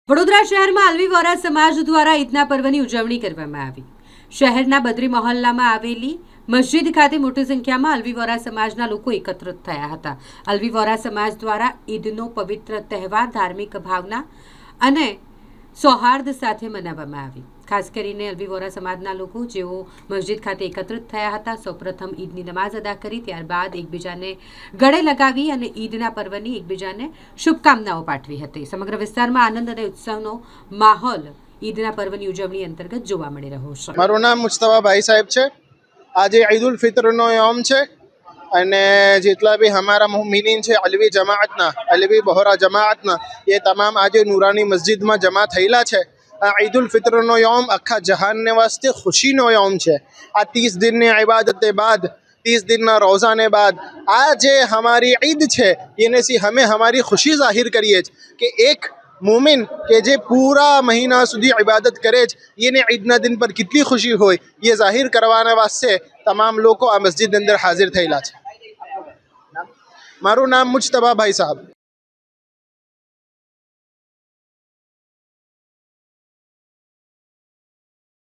વડોદરા શહેરમાં અલવી વોરા સમાજ દ્વારા ઈદના પર્વની ઉજવણી કરવામાં આવી। શહેરના બદરી મહોલ્લામાં આવેલી મસ્જિદ ખાતે મોટી સંખ્યામાં અલવી વોરા સમાજના લોકો એકત્રિત થયા હતા। અલવી વોરા સમાજ દ્વારા ઈદનો પવિત્ર તહેવાર ધાર્મિક ભાવના અને સૌહાર્દ સાથે મનાવવામાં આવી। ખાસ કરીને અલવી વોરા સમાજના લોકો જેઓ મસ્જિદ ખાતે એકત્રિત થયા હતા સૌપ્રથમ ઈદની નમાઝ અદા કરી, ત્યારબાદ એકબીજાને ગળે લગાવી અને ઈદના પર્વની એકબીજાને શુભકામનાઓ પાઠવી હતી। સમગ્ર વિસ્તારમાં આનંદ અને ઉત્સવનો માહોલ ઈદના પર્વની ઉજવણી અંતર્ગત જોવા મળી રહ્યો છે। મારું નામ મુસ્તફાભાઈ સાહેબ છે। આજે ઈદ ઉલ ફિત્રનો યોમ છે અને જેટલા બી હમારા મુમિનીન છે અલવી જમાઅતના, અલવી બહોરા જમાઅતના, એ તમામ આજે નૂરાની મસ્જિદમાં જમા થયેલા છે। ईद उल फित्र नो योम अखा जहान ने वास्ते खुशी नो योम है। आ 30 दिन ने इबादत बाद, 30 दिन ना रोज़ा ने बाद आज हमारी ईद है, ये से हमें हमारी खुशी जाहिर करिए कि एक मोमिन के जे पूरा महीना सुधी इबादत करे ये ईदना दिन पर कितनी खुशी हो, ये जाहिर करवाने वास्ते तमाम लोग आ मस्जिद अंदर हाजिर थयेला छे। मारू नाम मुज्तबा भाई साहब।